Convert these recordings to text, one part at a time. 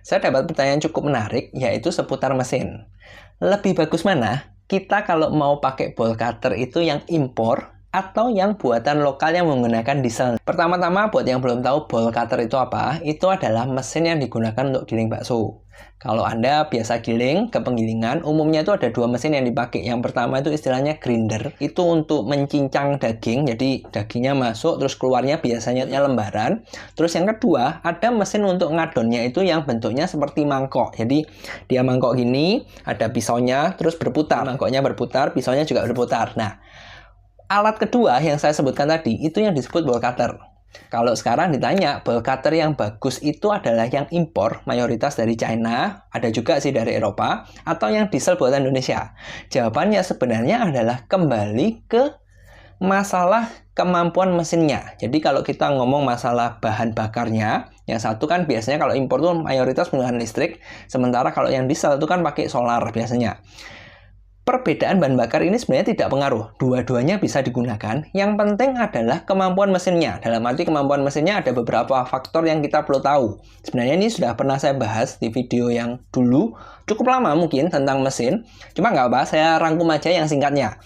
Saya dapat pertanyaan cukup menarik, yaitu seputar mesin. Lebih bagus mana? Kita kalau mau pakai ball cutter itu yang impor atau yang buatan lokal yang menggunakan diesel. Pertama-tama, buat yang belum tahu ball cutter itu apa, itu adalah mesin yang digunakan untuk giling bakso. Kalau Anda biasa giling ke penggilingan, umumnya itu ada dua mesin yang dipakai. Yang pertama itu istilahnya grinder, itu untuk mencincang daging, jadi dagingnya masuk terus keluarnya biasanya lembaran. Terus yang kedua, ada mesin untuk ngadonnya itu yang bentuknya seperti mangkok. Jadi dia mangkok gini, ada pisaunya, terus berputar. Mangkoknya berputar, pisaunya juga berputar. Nah, alat kedua yang saya sebutkan tadi, itu yang disebut ball cutter. Kalau sekarang ditanya, ball cutter yang bagus itu adalah yang impor, mayoritas dari China, ada juga sih dari Eropa, atau yang diesel buatan Indonesia. Jawabannya sebenarnya adalah kembali ke masalah kemampuan mesinnya. Jadi kalau kita ngomong masalah bahan bakarnya, yang satu kan biasanya kalau impor tuh mayoritas menggunakan listrik, sementara kalau yang diesel itu kan pakai solar biasanya. Perbedaan bahan bakar ini sebenarnya tidak pengaruh. Dua-duanya bisa digunakan. Yang penting adalah kemampuan mesinnya. Dalam arti kemampuan mesinnya ada beberapa faktor yang kita perlu tahu. Sebenarnya ini sudah pernah saya bahas di video yang dulu. Cukup lama mungkin tentang mesin. Cuma nggak apa, saya rangkum aja yang singkatnya.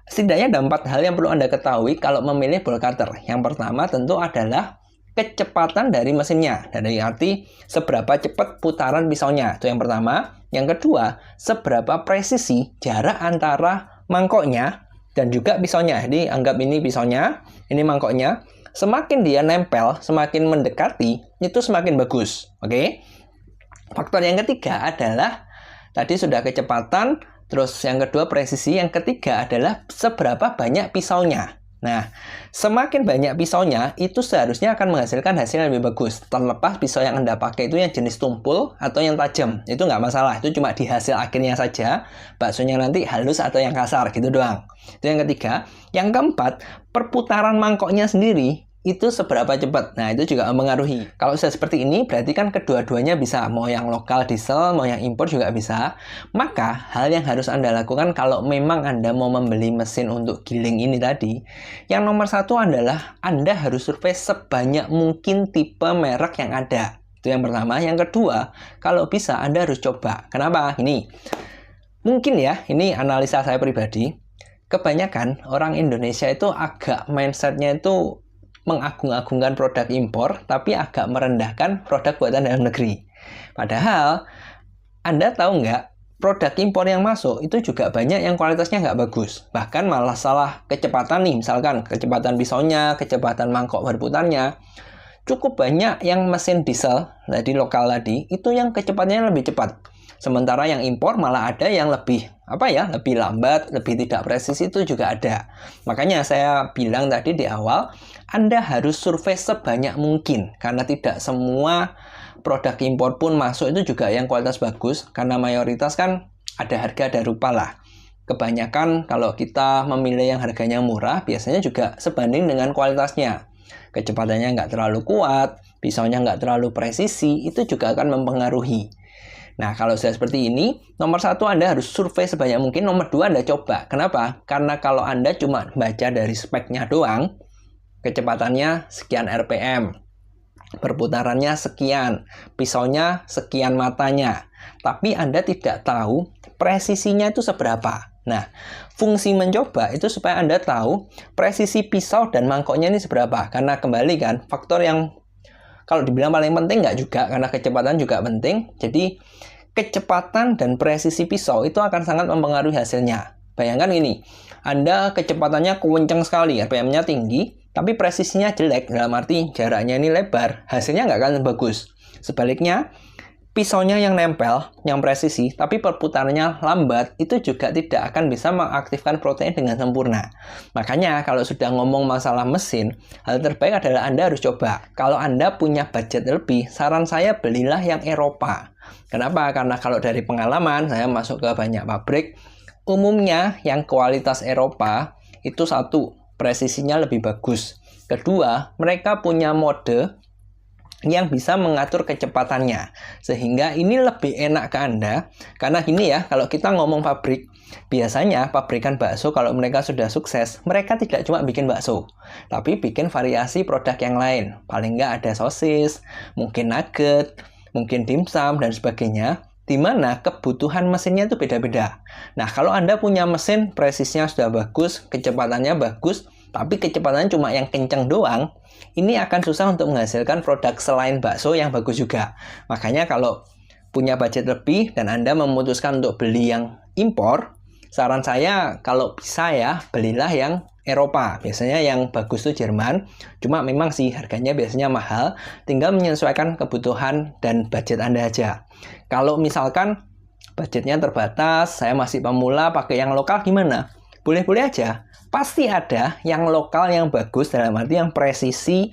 Setidaknya ada 4 hal yang perlu Anda ketahui kalau memilih ball cutter. Yang pertama tentu adalah kecepatan dari mesinnya. Dari arti seberapa cepat putaran pisaunya. Itu yang pertama. Yang kedua, seberapa presisi jarak antara mangkoknya dan juga pisaunya. Jadi anggap ini pisaunya, ini mangkoknya. Semakin dia nempel, semakin mendekati, itu semakin bagus. Oke? Faktor yang ketiga adalah tadi sudah kecepatan, terus yang kedua presisi, yang ketiga adalah seberapa banyak pisaunya. Nah, semakin banyak pisaunya, itu seharusnya akan menghasilkan hasil yang lebih bagus. Terlepas pisau yang Anda pakai itu yang jenis tumpul atau yang tajam. Itu nggak masalah, itu cuma di hasil akhirnya saja. Baksonya nanti halus atau yang kasar, gitu doang. Itu yang ketiga. Yang keempat, perputaran mangkoknya sendiri, itu seberapa cepat. Nah, itu juga mempengaruhi. Kalau sudah seperti ini, berarti kan kedua-duanya bisa. Mau yang lokal diesel, mau yang impor juga bisa. Maka, hal yang harus Anda lakukan kalau memang Anda mau membeli mesin untuk giling ini tadi, yang nomor satu adalah Anda harus survei sebanyak mungkin tipe merek yang ada. Itu yang pertama. Yang kedua, kalau bisa Anda harus coba. Kenapa? Ini. Mungkin ya, ini analisa saya pribadi. Kebanyakan orang Indonesia itu agak mindsetnya itu mengagung-agungkan produk impor, tapi agak merendahkan produk buatan dalam negeri. Padahal, Anda tahu nggak, produk impor yang masuk itu juga banyak yang kualitasnya nggak bagus. Bahkan malah salah kecepatan nih, misalkan kecepatan pisaunya, kecepatan mangkok berputarnya. Cukup banyak yang mesin diesel, tadi lokal tadi, itu yang kecepatannya lebih cepat. Sementara yang impor malah ada yang lebih lebih lambat, lebih tidak presisi, itu juga ada. Makanya saya bilang tadi di awal, Anda harus survei sebanyak mungkin karena tidak semua produk impor pun masuk itu juga yang kualitas bagus, karena mayoritas kan ada harga ada rupa lah. Kebanyakan kalau kita memilih yang harganya murah, biasanya juga sebanding dengan kualitasnya. Kecepatannya nggak terlalu kuat, pisaunya nggak terlalu presisi, itu juga akan mempengaruhi. Nah, kalau sudah seperti ini, nomor satu Anda harus survei sebanyak mungkin, nomor dua Anda coba. Kenapa? Karena kalau Anda cuma baca dari speknya doang, kecepatannya sekian RPM, perputarannya sekian, pisaunya sekian matanya, tapi Anda tidak tahu presisinya itu seberapa. Nah, fungsi mencoba itu supaya Anda tahu presisi pisau dan mangkoknya ini seberapa. Karena kembali kan, faktor yang kalau dibilang paling penting nggak juga, karena kecepatan juga penting. Jadi, kecepatan dan presisi pisau itu akan sangat mempengaruhi hasilnya. Bayangkan gini, Anda kecepatannya kencang sekali, RPM-nya tinggi, tapi presisinya jelek, dalam arti jaraknya ini lebar, hasilnya nggak akan bagus. Sebaliknya, pisaunya yang nempel, yang presisi, tapi perputarannya lambat, itu juga tidak akan bisa mengaktifkan protein dengan sempurna. Makanya, kalau sudah ngomong masalah mesin, hal terbaik adalah Anda harus coba. Kalau Anda punya budget lebih, saran saya belilah yang Eropa. Kenapa? Karena kalau dari pengalaman, saya masuk ke banyak pabrik, umumnya yang kualitas Eropa, itu satu, presisinya lebih bagus. Kedua, mereka punya mode yang bisa mengatur kecepatannya, sehingga ini lebih enak ke Anda. Karena gini ya, kalau kita ngomong pabrik, biasanya pabrikan bakso kalau mereka sudah sukses, mereka tidak cuma bikin bakso, tapi bikin variasi produk yang lain. Paling nggak ada sosis, mungkin nugget, mungkin dimsum, dan sebagainya, di mana kebutuhan mesinnya itu beda-beda. Nah, kalau Anda punya mesin presisnya sudah bagus, kecepatannya bagus, tapi kecepatannya cuma yang kenceng doang, ini akan susah untuk menghasilkan produk selain bakso yang bagus juga. Makanya kalau punya budget lebih dan Anda memutuskan untuk beli yang impor, saran saya kalau bisa ya, belilah yang Eropa. Biasanya yang bagus tuh Jerman. Cuma memang sih harganya biasanya mahal. Tinggal menyesuaikan kebutuhan dan budget Anda aja. Kalau misalkan budgetnya terbatas, saya masih pemula, pakai yang lokal gimana? Boleh-boleh aja. Pasti ada yang lokal yang bagus, dalam arti yang presisi,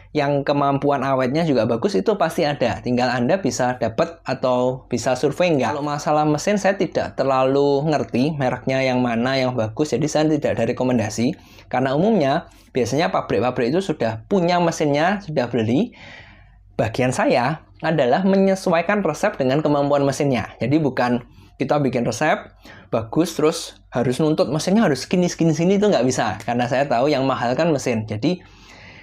yang kemampuan awetnya juga bagus, itu pasti ada. Tinggal Anda bisa dapat atau bisa survei nggak. Kalau masalah mesin, saya tidak terlalu ngerti mereknya yang mana yang bagus, jadi saya tidak ada rekomendasi. Karena umumnya, biasanya pabrik-pabrik itu sudah punya mesinnya, sudah beli. Bagian saya adalah menyesuaikan resep dengan kemampuan mesinnya. Jadi bukan kita bikin resep bagus terus harus nuntut mesinnya harus segini itu nggak bisa, karena saya tahu yang mahal kan mesin. Jadi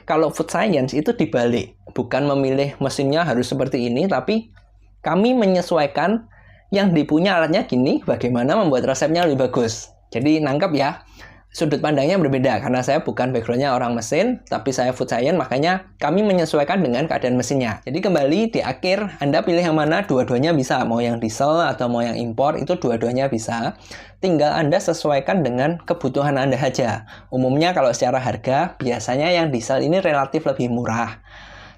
kalau food science itu dibalik, bukan memilih mesinnya harus seperti ini, tapi kami menyesuaikan yang dipunya alatnya gini, bagaimana membuat resepnya lebih bagus. Jadi nangkep ya, sudut pandangnya berbeda, karena saya bukan backgroundnya orang mesin, tapi saya food science, makanya kami menyesuaikan dengan keadaan mesinnya. Jadi kembali di akhir, Anda pilih yang mana, dua-duanya bisa. Mau yang diesel atau mau yang impor, itu dua-duanya bisa. Tinggal Anda sesuaikan dengan kebutuhan Anda aja. Umumnya kalau secara harga, biasanya yang diesel ini relatif lebih murah.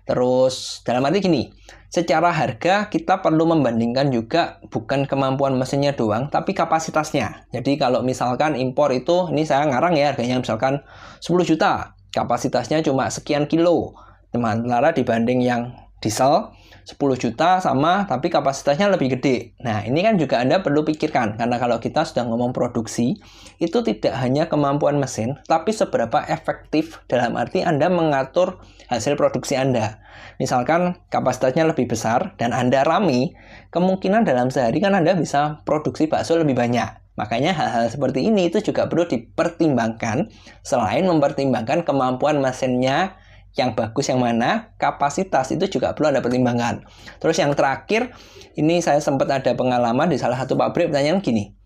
Terus, dalam arti gini, secara harga kita perlu membandingkan juga bukan kemampuan mesinnya doang, tapi kapasitasnya. Jadi kalau misalkan impor itu, ini saya ngarang ya, harganya misalkan 10 juta, kapasitasnya cuma sekian kilo. Sementara dibanding yang diesel, 10 juta sama, tapi kapasitasnya lebih gede. Nah, ini kan juga Anda perlu pikirkan, karena kalau kita sudah ngomong produksi, itu tidak hanya kemampuan mesin, tapi seberapa efektif dalam arti Anda mengatur hasil produksi Anda. Misalkan kapasitasnya lebih besar dan Anda rame, kemungkinan dalam sehari kan Anda bisa produksi bakso lebih banyak. Makanya hal-hal seperti ini itu juga perlu dipertimbangkan, selain mempertimbangkan kemampuan mesinnya yang bagus yang mana, kapasitas itu juga perlu Anda pertimbangkan. Terus yang terakhir, ini saya sempat ada pengalaman di salah satu pabrik, pertanyaan gini,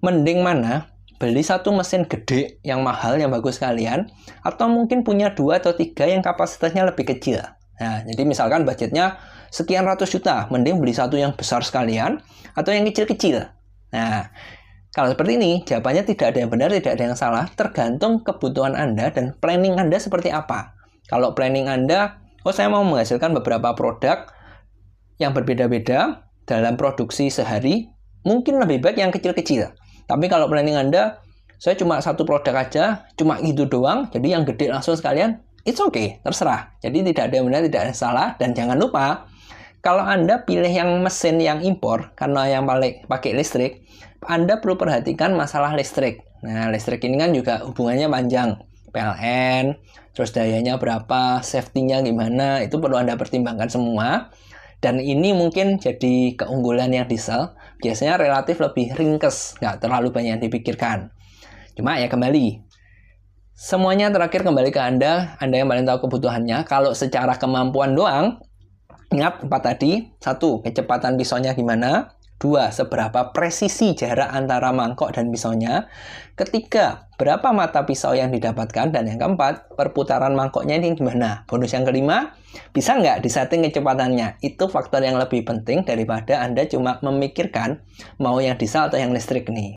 mending mana? Beli satu mesin gede yang mahal, yang bagus sekalian, atau mungkin punya 2 atau 3 yang kapasitasnya lebih kecil. Nah, jadi misalkan budgetnya sekian ratus juta, mending beli satu yang besar sekalian, atau yang kecil-kecil. Nah, kalau seperti ini, jawabannya tidak ada yang benar, tidak ada yang salah, tergantung kebutuhan Anda dan planning Anda seperti apa. Kalau planning Anda, saya mau menghasilkan beberapa produk yang berbeda-beda dalam produksi sehari, mungkin lebih baik yang kecil-kecil. Tapi kalau planning Anda, saya cuma satu produk aja, cuma itu doang, jadi yang gede langsung sekalian, it's okay, terserah. Jadi tidak ada yang benar, tidak ada yang salah, dan jangan lupa, kalau Anda pilih yang mesin yang impor, karena yang pakai listrik, Anda perlu perhatikan masalah listrik. Nah, listrik ini kan juga hubungannya panjang. PLN, terus dayanya berapa, safety-nya gimana, itu perlu Anda pertimbangkan semua. Dan ini mungkin jadi keunggulan yang diesel, biasanya relatif lebih ringkes, nggak terlalu banyak yang dipikirkan. Cuma ya kembali, semuanya terakhir kembali ke Anda yang paling tahu kebutuhannya. Kalau secara kemampuan doang, ingat 4 tadi, 1, kecepatan pisaunya gimana, 2, seberapa presisi jarak antara mangkok dan pisaunya, 3, berapa mata pisau yang didapatkan, dan yang keempat, perputaran mangkoknya ini gimana. Bonus yang kelima, bisa nggak disetting kecepatannya. Itu faktor yang lebih penting daripada Anda cuma memikirkan mau yang diesel atau yang listrik nih.